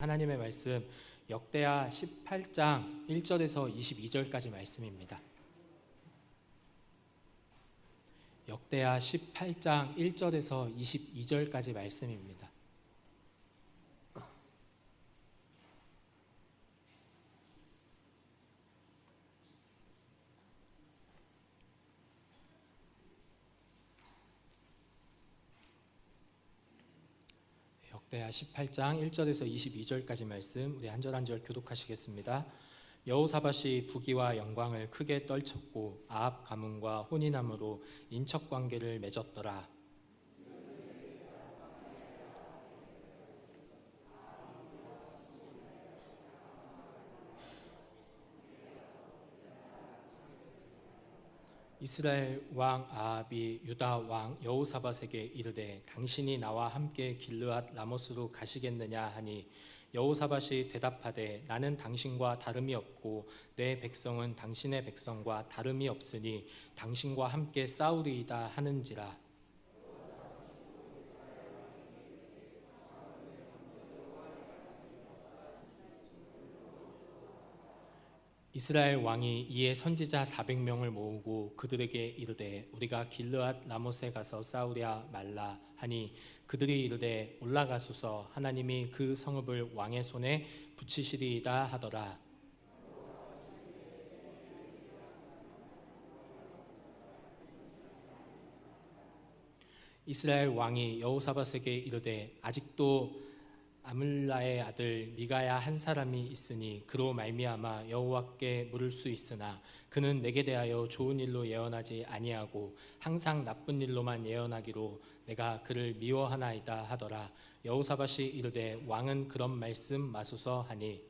하나님의 말씀 역대하 18장 1절에서 22절까지 말씀입니다. 역대하 18장 1절에서 22절까지 말씀입니다. 역대하 18장 1절에서 22절까지 말씀 우리 한 절 한 절 교독하시겠습니다. 여호사밧이 부귀와 영광을 크게 떨쳤고 아합 가문과 혼인함으로 인척 관계를 맺었더라. 이스라엘 왕 아합이 유다 왕 여호사밧에게 이르되 당신이 나와 함께 길르앗 라모스로 가시겠느냐 하니 여호사밧이 대답하되 나는 당신과 다름이 없고 내 백성은 당신의 백성과 다름이 없으니 당신과 함께 싸우리이다 하는지라. 이스라엘 왕이 이에 선지자 400명을 모으고 그들에게 이르되 우리가 길르앗 라못에 가서 싸우랴 말라 하니 그들이 이르되 올라가소서 하나님이 그 성읍을 왕의 손에 붙이시리이다 하더라. 이스라엘 왕이 여호사밧에게 이르되 아직도 아물라의 아들 미가야 한 사람이 있으니 그로 말미암아 여호와께 물을 수 있으나 그는 내게 대하여 좋은 일로 예언하지 아니하고 항상 나쁜 일로만 예언하기로 내가 그를 미워하나이다 하더라. 여호사밧이 이르되 왕은 그런 말씀 마소서 하니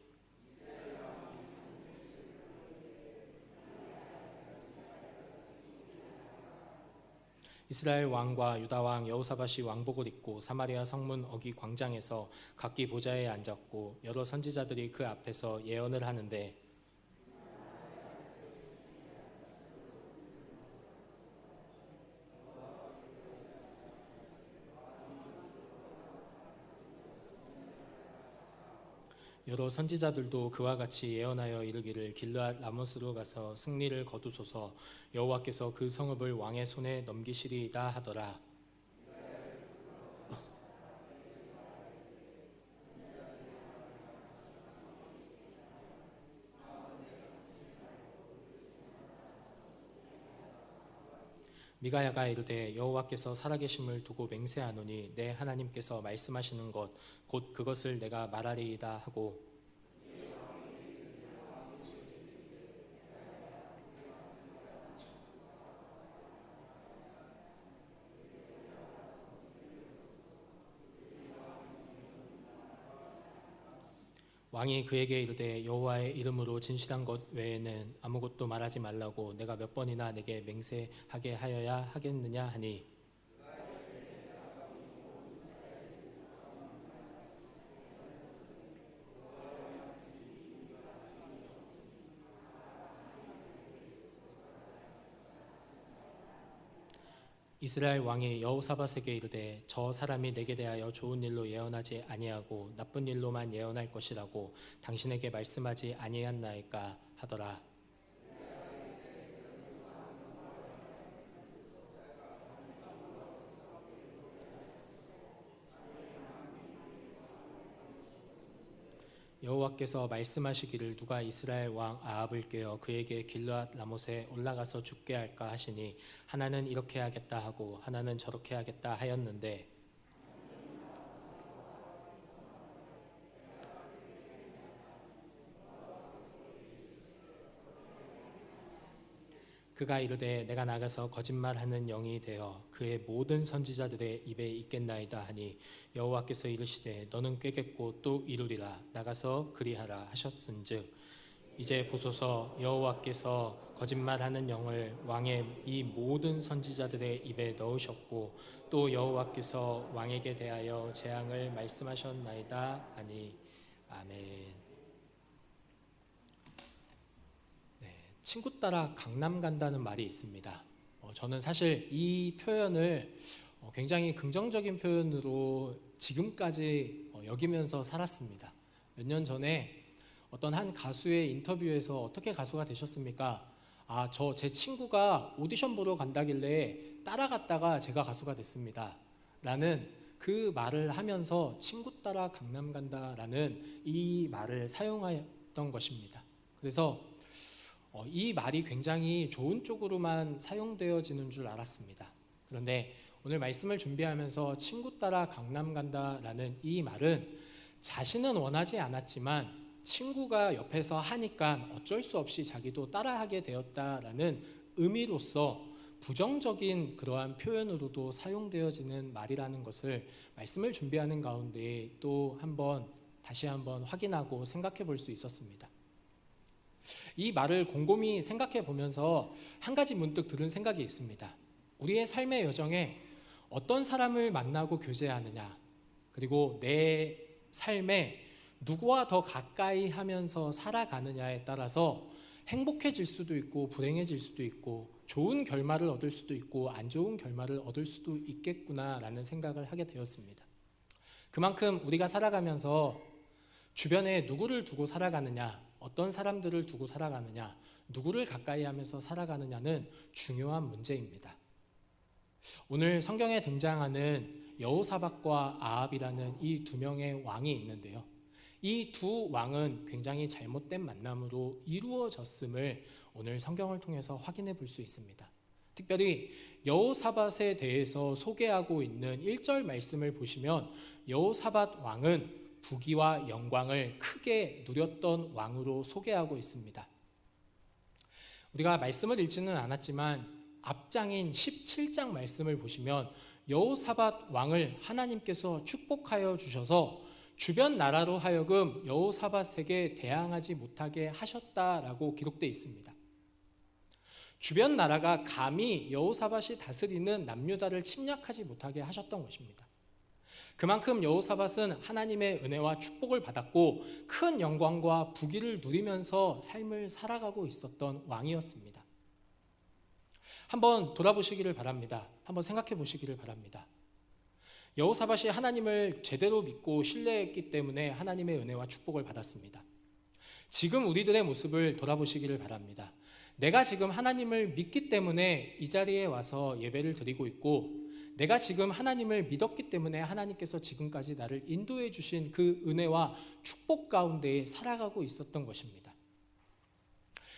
이스라엘 왕과 유다 왕 여호사밧이 왕복을 입고 사마리아 성문 어기 광장에서 각기 보좌에 앉았고 여러 선지자들이 그 앞에서 예언을 하는데 여러 선지자들도 그와 같이 예언하여 이르기를 길르앗 라못으로 가서 승리를 거두소서 여호와께서 그 성읍을 왕의 손에 넘기시리이다 하더라. 미가야가 이르되 여호와께서 살아계심을 두고 맹세하노니 내 하나님께서 말씀하시는 것 곧 그것을 내가 말하리이다 하고 왕이 그에게 이르되 여호와의 이름으로 진실한 것 외에는 아무것도 말하지 말라고 내가 몇 번이나 내게 맹세하게 하여야 하겠느냐 하니 이스라엘 왕이 여호사밧에게 이르되 저 사람이 내게 대하여 좋은 일로 예언하지 아니하고 나쁜 일로만 예언할 것이라고 당신에게 말씀하지 아니했나이까 하더라. 여호와께서 말씀하시기를 누가 이스라엘 왕 아합을 꾀어 그에게 길르앗 라못에 올라가서 죽게 할까 하시니 하나는 이렇게 하겠다 하고 하나는 저렇게 하겠다 하였는데 그가 이르되 내가 나가서 거짓말하는 영이 되어 그의 모든 선지자들의 입에 있겠나이다 하니 여호와께서 이르시되 너는 꾀겠고 또 이루리라 나가서 그리하라 하셨은즉 이제 보소서 여호와께서 거짓말하는 영을 왕의 이 모든 선지자들의 입에 넣으셨고 또 여호와께서 왕에게 대하여 재앙을 말씀하셨나이다 하니 아멘. 친구 따라 강남 간다는 말이 있습니다. 저는 사실 이 표현을 굉장히 긍정적인 표현으로 지금까지 여기면서 살았습니다. 몇 년 전에 어떤 한 가수의 인터뷰에서 어떻게 가수가 되셨습니까? 제 친구가 오디션 보러 간다길래 따라갔다가 제가 가수가 됐습니다. 라는 그 말을 하면서 친구 따라 강남 간다라는 이 말을 사용하였던 것입니다. 그래서 이 말이 굉장히 좋은 쪽으로만 사용되어지는 줄 알았습니다. 그런데 오늘 말씀을 준비하면서 친구 따라 강남 간다라는 이 말은 자신은 원하지 않았지만 친구가 옆에서 하니까 어쩔 수 없이 자기도 따라하게 되었다라는 의미로서 부정적인 그러한 표현으로도 사용되어지는 말이라는 것을 말씀을 준비하는 가운데 또 다시 한번 확인하고 생각해 볼 수 있었습니다. 이 말을 곰곰이 생각해 보면서 한 가지 문득 들은 생각이 있습니다. 우리의 삶의 여정에 어떤 사람을 만나고 교제하느냐, 그리고 내 삶에 누구와 더 가까이 하면서 살아가느냐에 따라서 행복해질 수도 있고 불행해질 수도 있고 좋은 결말을 얻을 수도 있고 안 좋은 결말을 얻을 수도 있겠구나라는 생각을 하게 되었습니다. 그만큼 우리가 살아가면서 주변에 누구를 두고 살아가느냐, 어떤 사람들을 두고 살아가느냐, 누구를 가까이 하면서 살아가느냐는 중요한 문제입니다. 오늘 성경에 등장하는 여호사밧과 아합이라는 이 두 명의 왕이 있는데요. 이 두 왕은 굉장히 잘못된 만남으로 이루어졌음을 오늘 성경을 통해서 확인해 볼 수 있습니다. 특별히 여호사밧에 대해서 소개하고 있는 1절 말씀을 보시면 여호사밧 왕은 부귀와 영광을 크게 누렸던 왕으로 소개하고 있습니다. 우리가 말씀을 읽지는 않았지만 앞장인 17장 말씀을 보시면 여호사밧 왕을 하나님께서 축복하여 주셔서 주변 나라로 하여금 여호사밧에게 대항하지 못하게 하셨다라고 기록되어 있습니다. 주변 나라가 감히 여호사밧이 다스리는 남유다를 침략하지 못하게 하셨던 것입니다. 그만큼 여호사밧은 하나님의 은혜와 축복을 받았고 큰 영광과 부귀를 누리면서 삶을 살아가고 있었던 왕이었습니다. 한번 돌아보시기를 바랍니다. 한번 생각해 보시기를 바랍니다. 여호사밧이 하나님을 제대로 믿고 신뢰했기 때문에 하나님의 은혜와 축복을 받았습니다. 지금 우리들의 모습을 돌아보시기를 바랍니다. 내가 지금 하나님을 믿기 때문에 이 자리에 와서 예배를 드리고 있고 내가 지금 하나님을 믿었기 때문에 하나님께서 지금까지 나를 인도해 주신 그 은혜와 축복 가운데에 살아가고 있었던 것입니다.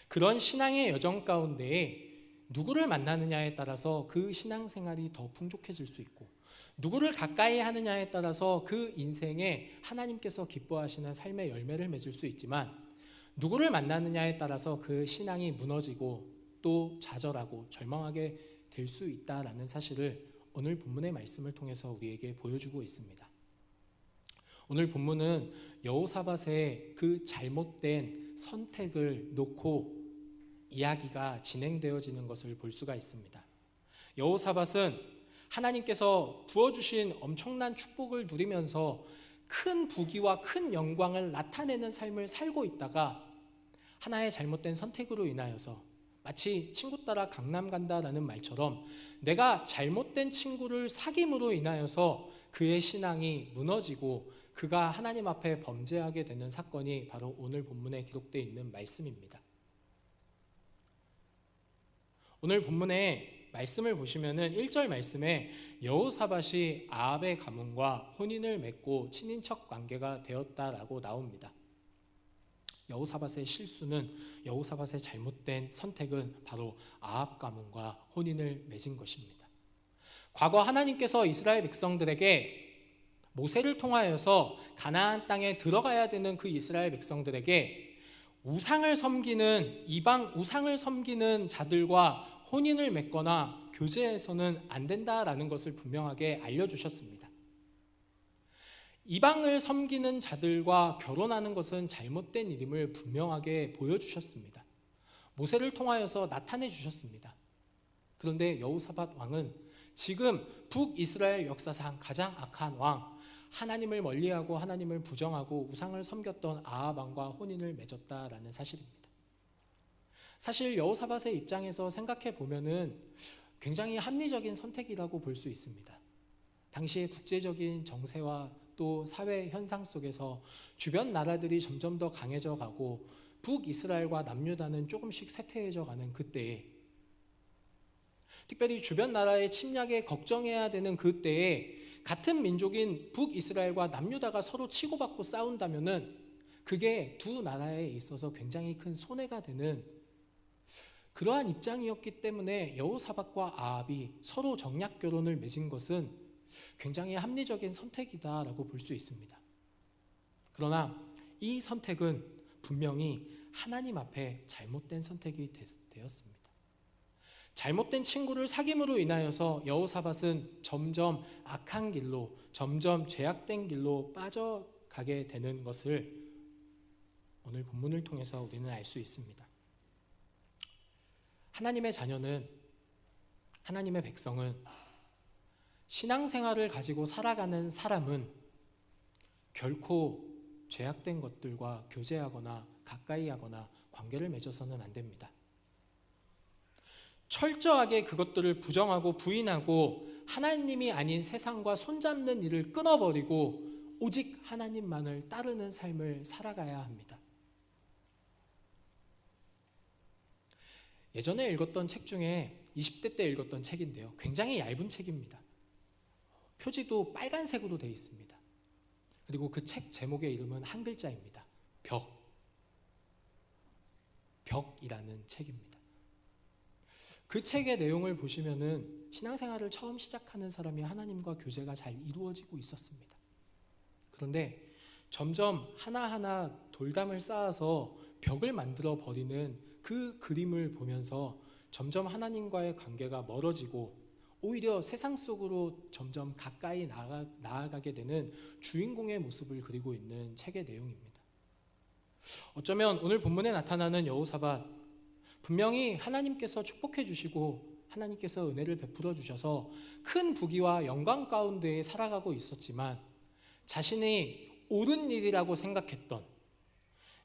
그런 신앙의 여정 가운데에 누구를 만나느냐에 따라서 그 신앙생활이 더 풍족해질 수 있고 누구를 가까이 하느냐에 따라서 그 인생에 하나님께서 기뻐하시는 삶의 열매를 맺을 수 있지만 누구를 만나느냐에 따라서 그 신앙이 무너지고 또 좌절하고 절망하게 될 수 있다라는 사실을 오늘 본문의 말씀을 통해서 우리에게 보여주고 있습니다. 오늘 본문은 여호사밧의 그 잘못된 선택을 놓고 이야기가 진행되어지는 것을 볼 수가 있습니다. 여호사밧은 하나님께서 부어주신 엄청난 축복을 누리면서 큰 부귀와 큰 영광을 나타내는 삶을 살고 있다가 하나의 잘못된 선택으로 인하여서 마치 친구 따라 강남 간다라는 말처럼 내가 잘못된 친구를 사귐으로 인하여서 그의 신앙이 무너지고 그가 하나님 앞에 범죄하게 되는 사건이 바로 오늘 본문에 기록되어 있는 말씀입니다. 오늘 본문에 말씀을 보시면은 1절 말씀에 여호사밧이 아합의 가문과 혼인을 맺고 친인척 관계가 되었다라고 나옵니다. 여호사밧의 실수는 여호사밧의 잘못된 선택은 바로 아합 가문과 혼인을 맺은 것입니다. 과거 하나님께서 이스라엘 백성들에게 모세를 통하여서 가나안 땅에 들어가야 되는 그 이스라엘 백성들에게 우상을 섬기는 이방 우상을 섬기는 자들과 혼인을 맺거나 교제해서는 안 된다라는 것을 분명하게 알려주셨습니다. 이방을 섬기는 자들과 결혼하는 것은 잘못된 일임을 분명하게 보여주셨습니다. 모세를 통하여서 나타내 주셨습니다. 그런데 여호사밧 왕은 지금 북이스라엘 역사상 가장 악한 왕, 하나님을 멀리하고 하나님을 부정하고 우상을 섬겼던 아합 왕과 혼인을 맺었다라는 사실입니다. 사실 여호사밧의 입장에서 생각해 보면은 굉장히 합리적인 선택이라고 볼 수 있습니다. 당시의 국제적인 정세와 또 사회 현상 속에서 주변 나라들이 점점 더 강해져 가고 북이스라엘과 남유다는 조금씩 쇠퇴해져 가는 그때에, 특별히 주변 나라의 침략에 걱정해야 되는 그때에 같은 민족인 북이스라엘과 남유다가 서로 치고받고 싸운다면은 그게 두 나라에 있어서 굉장히 큰 손해가 되는 그러한 입장이었기 때문에 여호사밧과 아합이 서로 정략 결혼을 맺은 것은 굉장히 합리적인 선택이다라고 볼 수 있습니다. 그러나 이 선택은 분명히 하나님 앞에 잘못된 선택이 되었습니다. 잘못된 친구를 사귐으로 인하여서 여호사밧은 점점 악한 길로, 점점 죄악된 길로 빠져가게 되는 것을 오늘 본문을 통해서 우리는 알 수 있습니다. 하나님의 자녀는, 하나님의 백성은, 신앙생활을 가지고 살아가는 사람은 결코 죄악된 것들과 교제하거나 가까이 하거나 관계를 맺어서는 안 됩니다. 철저하게 그것들을 부정하고 부인하고 하나님이 아닌 세상과 손잡는 일을 끊어버리고 오직 하나님만을 따르는 삶을 살아가야 합니다. 예전에 읽었던 책 중에 20대 때 읽었던 책인데요, 굉장히 얇은 책입니다. 표지도 빨간색으로 되어 있습니다. 그리고 그 책 제목의 이름은 한 글자입니다. 벽이라는 책입니다. 그 책의 내용을 보시면은 신앙생활을 처음 시작하는 사람이 하나님과 교제가 잘 이루어지고 있었습니다. 그런데 점점 하나하나 돌담을 쌓아서 벽을 만들어 버리는 그 그림을 보면서 점점 하나님과의 관계가 멀어지고 오히려 세상 속으로 점점 가까이 나아가게 되는 주인공의 모습을 그리고 있는 책의 내용입니다. 어쩌면 오늘 본문에 나타나는 여호사밧, 분명히 하나님께서 축복해 주시고 하나님께서 은혜를 베풀어 주셔서 큰 부귀와 영광 가운데 살아가고 있었지만 자신이 옳은 일이라고 생각했던,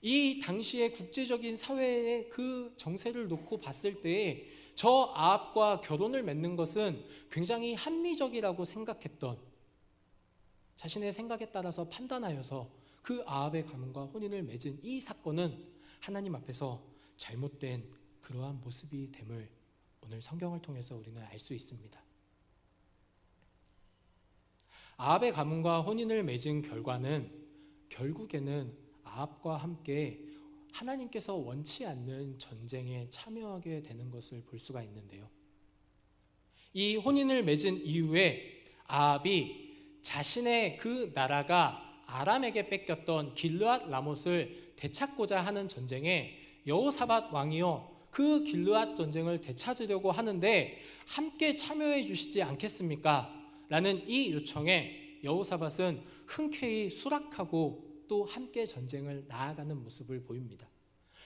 이 당시의 국제적인 사회의 그 정세를 놓고 봤을 때에 저 아합과 결혼을 맺는 것은 굉장히 합리적이라고 생각했던, 자신의 생각에 따라서 판단하여서 그 아합의 가문과 혼인을 맺은 이 사건은 하나님 앞에서 잘못된 그러한 모습이 됨을 오늘 성경을 통해서 우리는 알 수 있습니다. 아합의 가문과 혼인을 맺은 결과는 결국에는 아합과 함께 하나님께서 원치 않는 전쟁에 참여하게 되는 것을 볼 수가 있는데요, 이 혼인을 맺은 이후에 아합이 자신의 그 나라가 아람에게 뺏겼던 길르앗 라못을 되찾고자 하는 전쟁에 여호사밧 왕이요 그 길르앗 전쟁을 되찾으려고 하는데 함께 참여해 주시지 않겠습니까? 라는 이 요청에 여호사밧은 흔쾌히 수락하고 또 함께 전쟁을 나아가는 모습을 보입니다.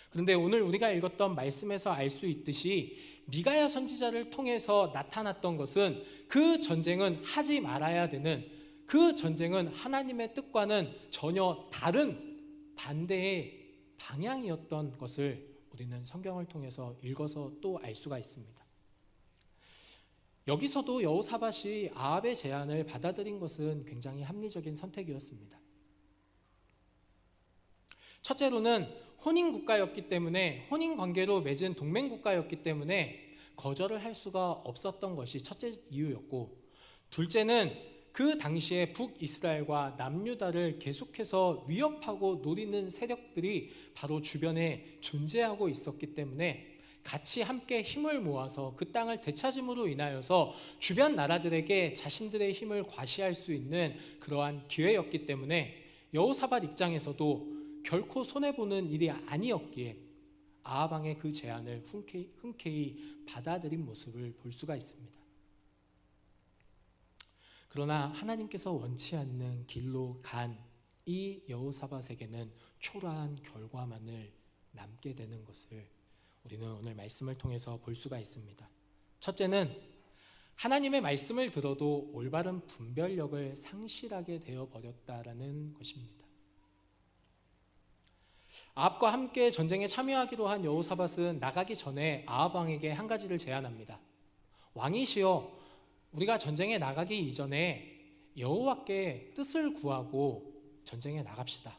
그런데 오늘 우리가 읽었던 말씀에서 알 수 있듯이 미가야 선지자를 통해서 나타났던 것은 그 전쟁은 하지 말아야 되는, 그 전쟁은 하나님의 뜻과는 전혀 다른 반대의 방향이었던 것을 우리는 성경을 통해서 읽어서 또 알 수가 있습니다. 여기서도 여호사밧이 아합의 제안을 받아들인 것은 굉장히 합리적인 선택이었습니다. 첫째로는 혼인 국가였기 때문에, 혼인 관계로 맺은 동맹 국가였기 때문에 거절을 할 수가 없었던 것이 첫째 이유였고, 둘째는 그 당시에 북이스라엘과 남유다를 계속해서 위협하고 노리는 세력들이 바로 주변에 존재하고 있었기 때문에 같이 함께 힘을 모아서 그 땅을 되찾음으로 인하여서 주변 나라들에게 자신들의 힘을 과시할 수 있는 그러한 기회였기 때문에 여호사밧 입장에서도 결코 손해보는 일이 아니었기에 아합 왕의 그 제안을 흔쾌히 받아들인 모습을 볼 수가 있습니다. 그러나 하나님께서 원치 않는 길로 간 이 여호사밧에게는 초라한 결과만을 남게 되는 것을 우리는 오늘 말씀을 통해서 볼 수가 있습니다. 첫째는 하나님의 말씀을 들어도 올바른 분별력을 상실하게 되어버렸다라는 것입니다. 아합과 함께 전쟁에 참여하기로 한 여호사밧은 나가기 전에 아합 왕에게 한 가지를 제안합니다. 왕이시여, 우리가 전쟁에 나가기 이전에 여호와께 뜻을 구하고 전쟁에 나갑시다.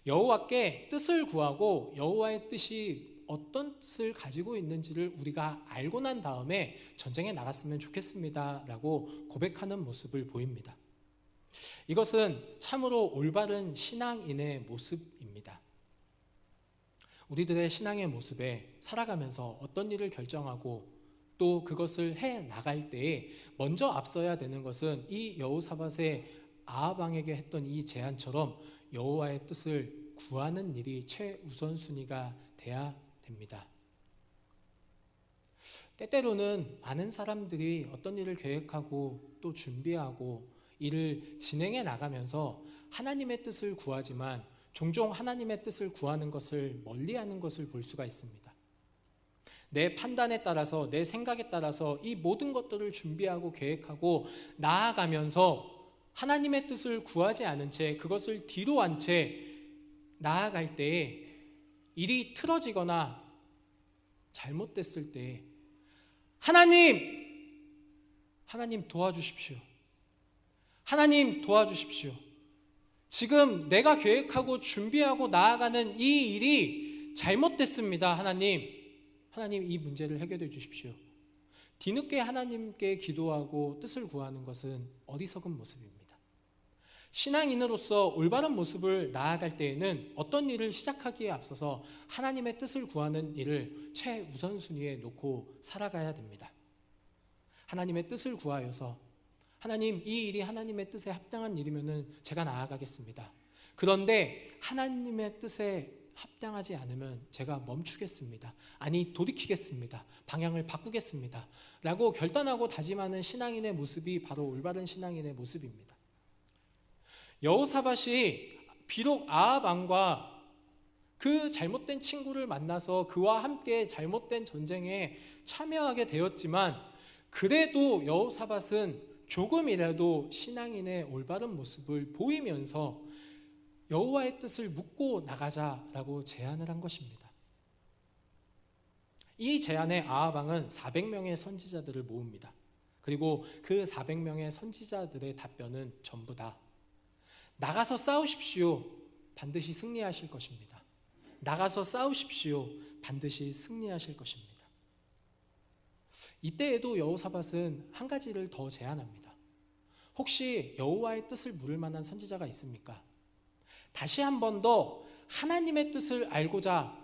여호와께 뜻을 구하고 여호와의 뜻이 어떤 뜻을 가지고 있는지를 우리가 알고 난 다음에 전쟁에 나갔으면 좋겠습니다 라고 고백하는 모습을 보입니다. 이것은 참으로 올바른 신앙인의 모습입니다. 우리들의 신앙의 모습에 살아가면서 어떤 일을 결정하고 또 그것을 해 나갈 때에 먼저 앞서야 되는 것은 이 여호사밧의 아합 왕에게 했던 이 제안처럼 여호와의 뜻을 구하는 일이 최우선순위가 돼야 됩니다. 때때로는 많은 사람들이 어떤 일을 계획하고 또 준비하고 일을 진행해 나가면서 하나님의 뜻을 구하지만 종종 하나님의 뜻을 구하는 것을 멀리하는 것을 볼 수가 있습니다. 내 판단에 따라서 내 생각에 따라서 이 모든 것들을 준비하고 계획하고 나아가면서 하나님의 뜻을 구하지 않은 채 그것을 뒤로 한 채 나아갈 때에 일이 틀어지거나 잘못됐을 때 하나님 도와주십시오. 하나님 도와주십시오. 지금 내가 계획하고 준비하고 나아가는 이 일이 잘못됐습니다. 하나님 이 문제를 해결해 주십시오. 뒤늦게 하나님께 기도하고 뜻을 구하는 것은 어리석은 모습입니다. 신앙인으로서 올바른 모습을 나아갈 때에는 어떤 일을 시작하기에 앞서서 하나님의 뜻을 구하는 일을 최우선순위에 놓고 살아가야 됩니다. 하나님의 뜻을 구하여서 하나님, 이 일이 하나님의 뜻에 합당한 일이면 제가 나아가겠습니다. 그런데 하나님의 뜻에 합당하지 않으면 제가 멈추겠습니다. 아니, 돌이키겠습니다. 방향을 바꾸겠습니다. 라고 결단하고 다짐하는 신앙인의 모습이 바로 올바른 신앙인의 모습입니다. 여호사밧이 비록 아합 왕과 그 잘못된 친구를 만나서 그와 함께 잘못된 전쟁에 참여하게 되었지만 그래도 여호사밧은 조금이라도 신앙인의 올바른 모습을 보이면서 여호와의 뜻을 묻고 나가자라고 제안을 한 것입니다. 이 제안에 아합 왕은 400명의 선지자들을 모읍니다. 그리고 그 400명의 선지자들의 답변은 전부 다 나가서 싸우십시오. 반드시 승리하실 것입니다. 나가서 싸우십시오. 반드시 승리하실 것입니다. 이때에도 여호사밧은 한 가지를 더 제안합니다. 혹시 여호와의 뜻을 물을 만한 선지자가 있습니까? 다시 한 번 더 하나님의 뜻을 알고자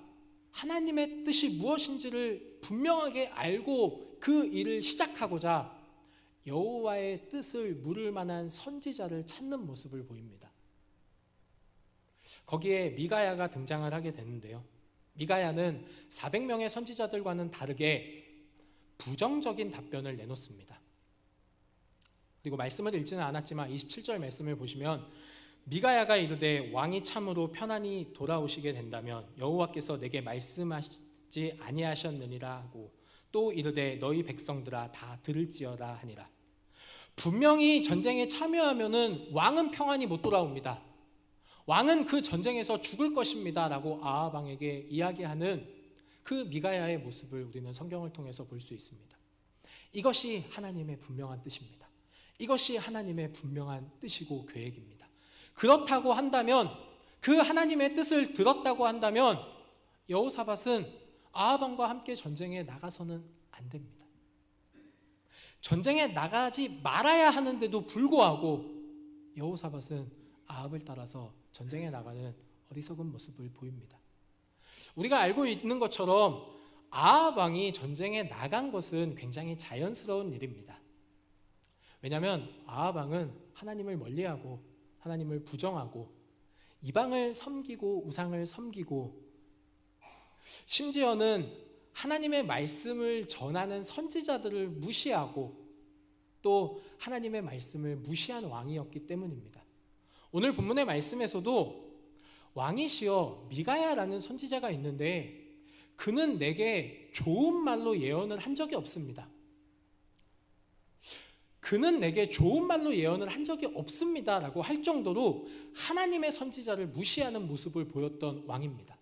하나님의 뜻이 무엇인지를 분명하게 알고 그 일을 시작하고자 여호와의 뜻을 물을 만한 선지자를 찾는 모습을 보입니다. 거기에 미가야가 등장을 하게 되는데요. 미가야는 400명의 선지자들과는 다르게 부정적인 답변을 내놓습니다. 그리고 말씀을 읽지는 않았지만 27절 말씀을 보시면 미가야가 이르되 왕이 참으로 편안히 돌아오시게 된다면 여호와께서 내게 말씀하시지 아니하셨느니라 하고 또 이르되 너희 백성들아 다 들을지어다 하니라. 분명히 전쟁에 참여하면은 왕은 평안히 못 돌아옵니다. 왕은 그 전쟁에서 죽을 것입니다 라고 아합 왕에게 이야기하는 그 미가야의 모습을 우리는 성경을 통해서 볼 수 있습니다. 이것이 하나님의 분명한 뜻입니다. 이것이 하나님의 분명한 뜻이고 계획입니다. 그렇다고 한다면 그 하나님의 뜻을 들었다고 한다면 여호사밧은 아합 왕과 함께 전쟁에 나가서는 안 됩니다. 전쟁에 나가지 말아야 하는데도 불구하고 여호사밧은 아합을 따라서 전쟁에 나가는 어리석은 모습을 보입니다. 우리가 알고 있는 것처럼 아합 왕이 전쟁에 나간 것은 굉장히 자연스러운 일입니다. 왜냐하면 아합 왕은 하나님을 멀리하고 하나님을 부정하고 이방을 섬기고 우상을 섬기고 심지어는 하나님의 말씀을 전하는 선지자들을 무시하고 또 하나님의 말씀을 무시한 왕이었기 때문입니다. 오늘 본문의 말씀에서도 왕이시여 미가야라는 선지자가 있는데 그는 내게 좋은 말로 예언을 한 적이 없습니다. 그는 내게 좋은 말로 예언을 한 적이 없습니다 라고 할 정도로 하나님의 선지자를 무시하는 모습을 보였던 왕입니다.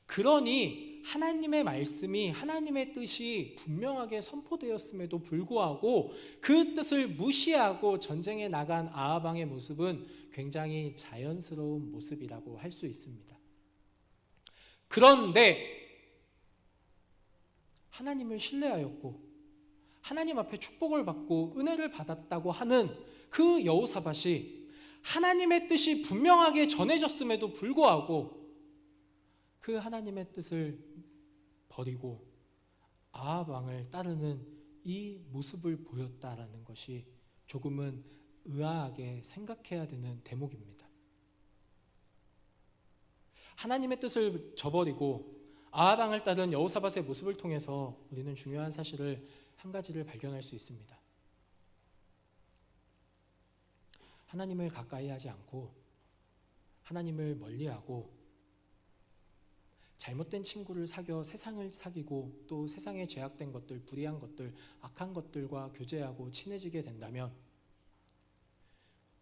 그러니 하나님의 말씀이 하나님의 뜻이 분명하게 선포되었음에도 불구하고 그 뜻을 무시하고 전쟁에 나간 아합 왕의 모습은 굉장히 자연스러운 모습이라고 할 수 있습니다. 그런데 하나님을 신뢰하였고 하나님 앞에 축복을 받고 은혜를 받았다고 하는 그 여호사밧이 하나님의 뜻이 분명하게 전해졌음에도 불구하고 그 하나님의 뜻을 버리고 아합 왕을 따르는 이 모습을 보였다라는 것이 조금은 의아하게 생각해야 되는 대목입니다. 하나님의 뜻을 저버리고 아합 왕을 따른 여호사밧의 모습을 통해서 우리는 중요한 사실을 한 가지를 발견할 수 있습니다. 하나님을 가까이 하지 않고 하나님을 멀리하고 잘못된 친구를 사귀어 세상을 사귀고 또 세상에 죄악된 것들, 불의한 것들, 악한 것들과 교제하고 친해지게 된다면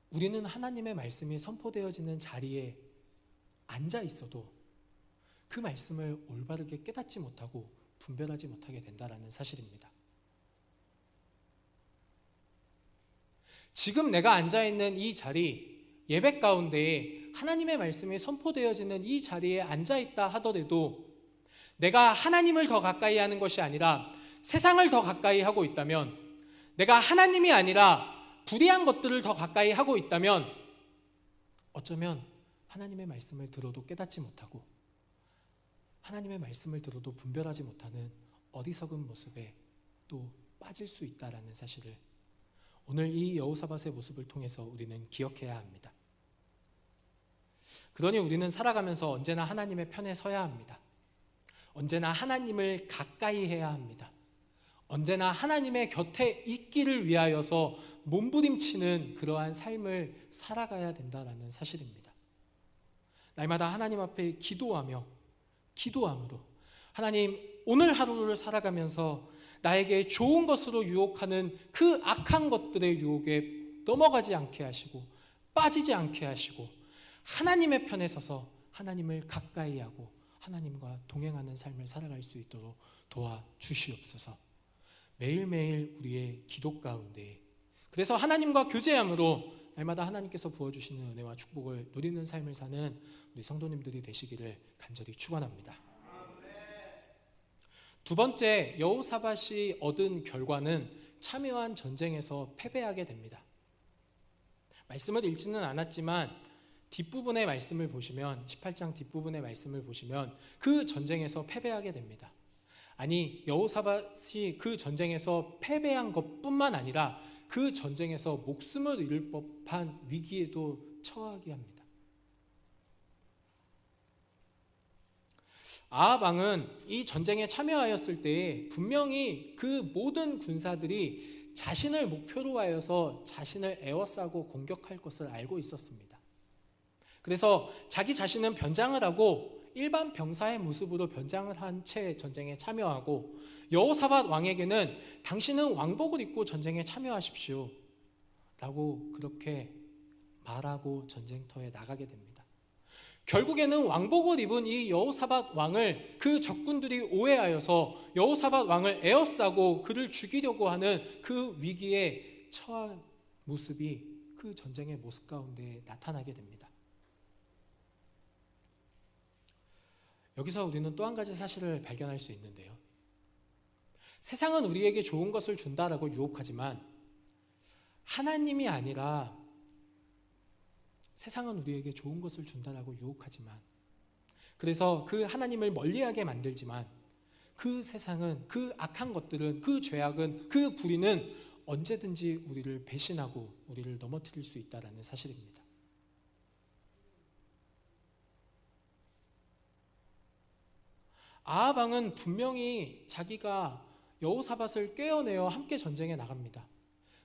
우리는 하나님의 말씀이 선포되어지는 자리에 앉아 있어도 그 말씀을 올바르게 깨닫지 못하고 분별하지 못하게 된다는 사실입니다. 지금 내가 앉아있는 이 자리, 예배 가운데에 하나님의 말씀이 선포되어지는 이 자리에 앉아있다 하더라도 내가 하나님을 더 가까이 하는 것이 아니라 세상을 더 가까이 하고 있다면, 내가 하나님이 아니라 불의한 것들을 더 가까이 하고 있다면 어쩌면 하나님의 말씀을 들어도 깨닫지 못하고 하나님의 말씀을 들어도 분별하지 못하는 어리석은 모습에 또 빠질 수 있다는 사실을 오늘 이 여호사밧의 모습을 통해서 우리는 기억해야 합니다. 그러니 우리는 살아가면서 언제나 하나님의 편에 서야 합니다. 언제나 하나님을 가까이 해야 합니다. 언제나 하나님의 곁에 있기를 위하여서 몸부림치는 그러한 삶을 살아가야 된다는 사실입니다. 날마다 하나님 앞에 기도함으로 하나님, 오늘 하루를 살아가면서 나에게 좋은 것으로 유혹하는 그 악한 것들의 유혹에 넘어가지 않게 하시고 빠지지 않게 하시고 하나님의 편에 서서 하나님을 가까이 하고 하나님과 동행하는 삶을 살아갈 수 있도록 도와주시옵소서. 매일매일 우리의 기도 가운데, 그래서 하나님과 교제함으로 날마다 하나님께서 부어주시는 은혜와 축복을 누리는 삶을 사는 우리 성도님들이 되시기를 간절히 축원합니다. 두 번째, 여호사밧이 얻은 결과는 참여한 전쟁에서 패배하게 됩니다. 말씀을 읽지는 않았지만 뒷부분의 말씀을 보시면, 18장 뒷부분의 말씀을 보시면 그 전쟁에서 패배하게 됩니다. 아니, 여호사밧이 그 전쟁에서 패배한 것뿐만 아니라 그 전쟁에서 목숨을 잃을 법한 위기에도 처하게 합니다. 아합 왕은 이 전쟁에 참여하였을 때 분명히 그 모든 군사들이 자신을 목표로 하여서 자신을 에워싸고 공격할 것을 알고 있었습니다. 그래서 자기 자신은 변장을 하고 일반 병사의 모습으로 변장을 한 채 전쟁에 참여하고, 여호사밧 왕에게는 당신은 왕복을 입고 전쟁에 참여하십시오 라고 그렇게 말하고 전쟁터에 나가게 됩니다. 결국에는 왕복을 입은 이 여호사밧 왕을 그 적군들이 오해하여서 여호사밧 왕을 에워싸고 그를 죽이려고 하는 그 위기에 처한 모습이 그 전쟁의 모습 가운데 나타나게 됩니다. 여기서 우리는 또 한 가지 사실을 발견할 수 있는데요. 세상은 우리에게 좋은 것을 준다라고 유혹하지만 하나님이 아니라, 세상은 우리에게 좋은 것을 준다라고 유혹하지만, 그래서 그 하나님을 멀리하게 만들지만 그 세상은, 그 악한 것들은, 그 죄악은, 그 불의는 언제든지 우리를 배신하고 우리를 넘어뜨릴 수 있다는 사실입니다. 아합 왕은 분명히 자기가 여호사밧을 꿰어내어 함께 전쟁에 나갑니다.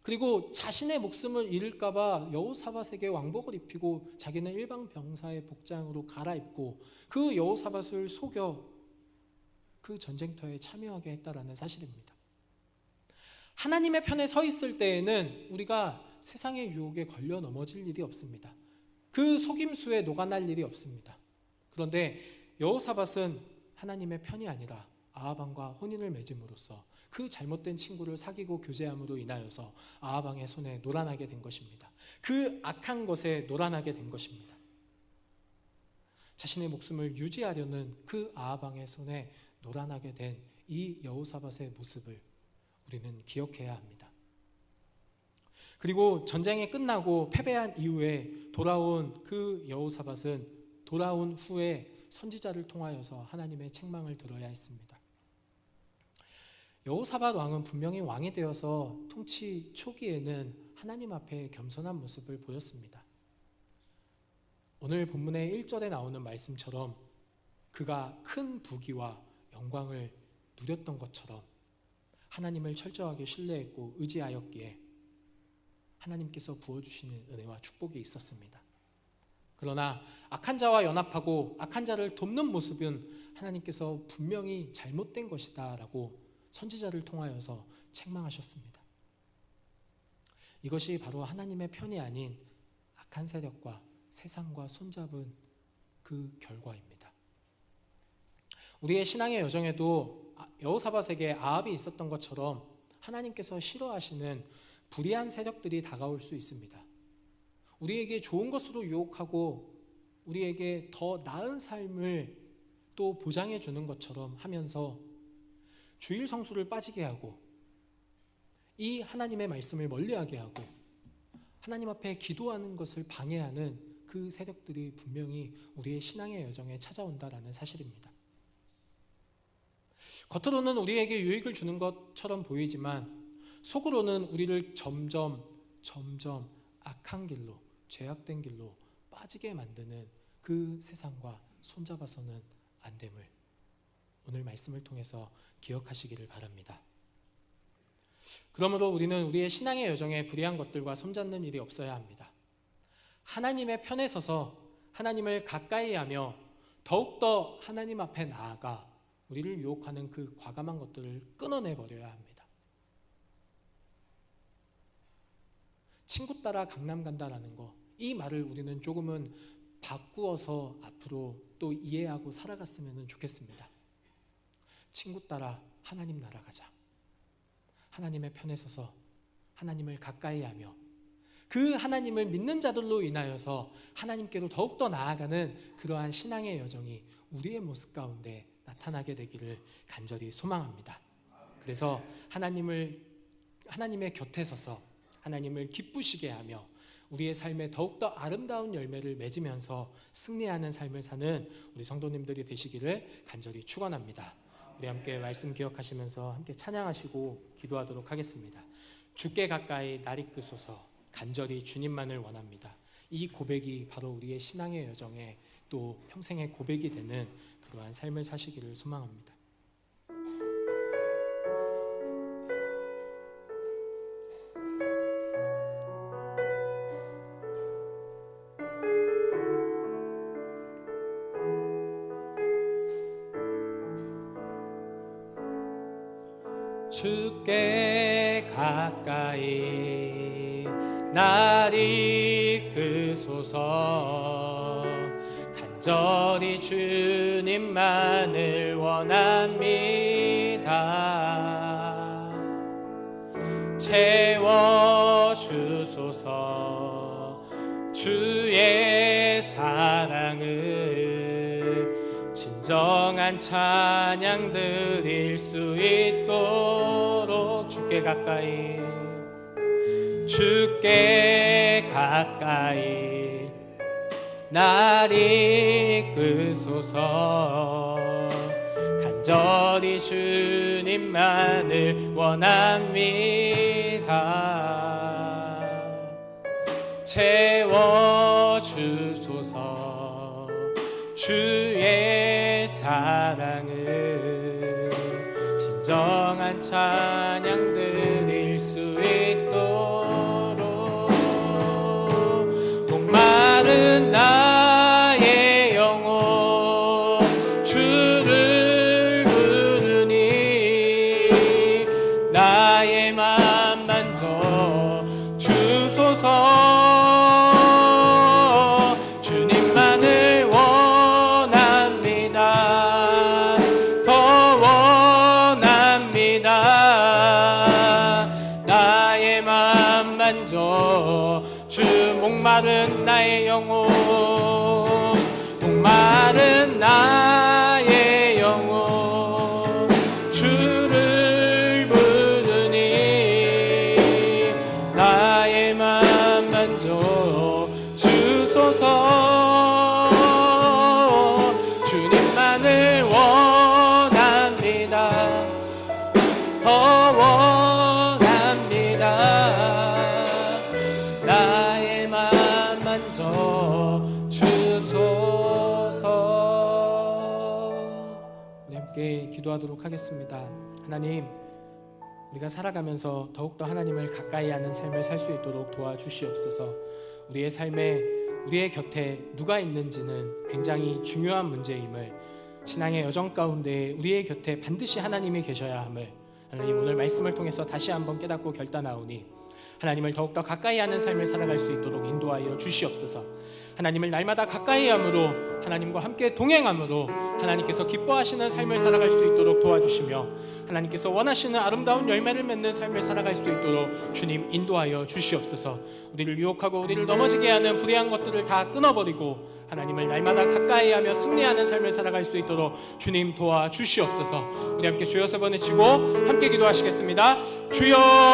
그리고 자신의 목숨을 잃을까 봐 여호사밧에게 왕복을 입히고 자기는 일반 병사의 복장으로 갈아입고 그 여호사밧을 속여 그 전쟁터에 참여하게 했다라는 사실입니다. 하나님의 편에 서 있을 때에는 우리가 세상의 유혹에 걸려 넘어질 일이 없습니다. 그 속임수에 녹아날 일이 없습니다. 그런데 여호사밧은 하나님의 편이 아니라 아합 왕과 혼인을 맺음으로써 그 잘못된 친구를 사귀고 교제함으로 인하여서 아합 왕의 손에 노란하게 된 것입니다. 그 악한 것에 노란하게 된 것입니다. 자신의 목숨을 유지하려는 그 아합 왕의 손에 노란하게 된 이 여호사밧의 모습을 우리는 기억해야 합니다. 그리고 전쟁이 끝나고 패배한 이후에 돌아온 그 여호사밧은 돌아온 후에 선지자를 통하여서 하나님의 책망을 들어야 했습니다. 여호사밧 왕은 분명히 왕이 되어서 통치 초기에는 하나님 앞에 겸손한 모습을 보였습니다. 오늘 본문의 1절에 나오는 말씀처럼 그가 큰 부귀와 영광을 누렸던 것처럼 하나님을 철저하게 신뢰했고 의지하였기에 하나님께서 부어주시는 은혜와 축복이 있었습니다. 그러나 악한 자와 연합하고 악한 자를 돕는 모습은 하나님께서 분명히 잘못된 것이다 라고 선지자를 통하여서 책망하셨습니다. 이것이 바로 하나님의 편이 아닌 악한 세력과 세상과 손잡은 그 결과입니다. 우리의 신앙의 여정에도 여호사밧에게 아합이 있었던 것처럼 하나님께서 싫어하시는 불의한 세력들이 다가올 수 있습니다. 우리에게 좋은 것으로 유혹하고 우리에게 더 나은 삶을 또 보장해 주는 것처럼 하면서 주일 성수를 빠지게 하고 이 하나님의 말씀을 멀리하게 하고 하나님 앞에 기도하는 것을 방해하는 그 세력들이 분명히 우리의 신앙의 여정에 찾아온다라는 사실입니다. 겉으로는 우리에게 유익을 주는 것처럼 보이지만 속으로는 우리를 점점 악한 길로, 죄악된 길로 빠지게 만드는 그 세상과 손잡아서는 안 됨을 오늘 말씀을 통해서 기억하시기를 바랍니다. 그러므로 우리는 우리의 신앙의 여정에 불의한 것들과 손잡는 일이 없어야 합니다. 하나님의 편에 서서 하나님을 가까이 하며 더욱더 하나님 앞에 나아가 우리를 유혹하는 그 과감한 것들을 끊어내버려야 합니다. 친구 따라 강남 간다라는 거, 이 말을 우리는 조금은 바꾸어서 앞으로 또 이해하고 살아갔으면 좋겠습니다. 친구 따라 하나님 나라 가자. 하나님의 편에 서서 하나님을 가까이 하며 그 하나님을 믿는 자들로 인하여서 하나님께로 더욱더 나아가는 그러한 신앙의 여정이 우리의 모습 가운데 나타나게 되기를 간절히 소망합니다. 그래서 하나님의 곁에 서서 하나님을 기쁘시게 하며 우리의 삶에 더욱더 아름다운 열매를 맺으면서 승리하는 삶을 사는 우리 성도님들이 되시기를 간절히 축원합니다. 우리 함께 말씀 기억하시면서 함께 찬양하시고 기도하도록 하겠습니다. 주께 가까이 날 이끄소서 간절히 주님만을 원합니다. 이 고백이 바로 우리의 신앙의 여정에 또 평생의 고백이 되는 그러한 삶을 사시기를 소망합니다. 주께 가까이 날 이끄소서 간절히 주님만을 원합니다. 채워주소서 주의 사랑을 진정한 찬양 드릴 수 있도록 주께 가까이 날 이끄소서 간절히 주님만을 원합니다. 채워주소서 주의 사랑을 진정한 찬양 드릴 수 있도록 목마른 나의 영혼 주를 부르니 나의 맘 만져 주소서 주님만을 원합니다. 목마른 나의 영혼, 목마른 나의 영혼, 주를 부르니 나의 맘 만져 주소서. 주님만을 원합니다. 원합니다. 나의 맘 만져 주소서. 우리 함께 기도하도록 하겠습니다. 하나님, 우리가 살아가면서 더욱더 하나님을 가까이 하는 삶을 살 수 있도록 도와주시옵소서. 우리의 삶에, 우리의 곁에 누가 있는지는 굉장히 중요한 문제임을, 신앙의 여정 가운데 우리의 곁에 반드시 하나님이 계셔야 함을 하나님 오늘 말씀을 통해서 다시 한번 깨닫고 결단하오니 하나님을 더욱더 가까이 하는 삶을 살아갈 수 있도록 인도하여 주시옵소서. 하나님을 날마다 가까이 함으로, 하나님과 함께 동행함으로 하나님께서 기뻐하시는 삶을 살아갈 수 있도록 도와주시며, 하나님께서 원하시는 아름다운 열매를 맺는 삶을 살아갈 수 있도록 주님 인도하여 주시옵소서. 우리를 유혹하고 우리를 넘어지게 하는 불의한 것들을 다 끊어버리고 하나님을 날마다 가까이 하며 승리하는 삶을 살아갈 수 있도록 주님 도와주시옵소서. 우리 함께 주여 세 번 외치고 함께 기도하시겠습니다. 주여.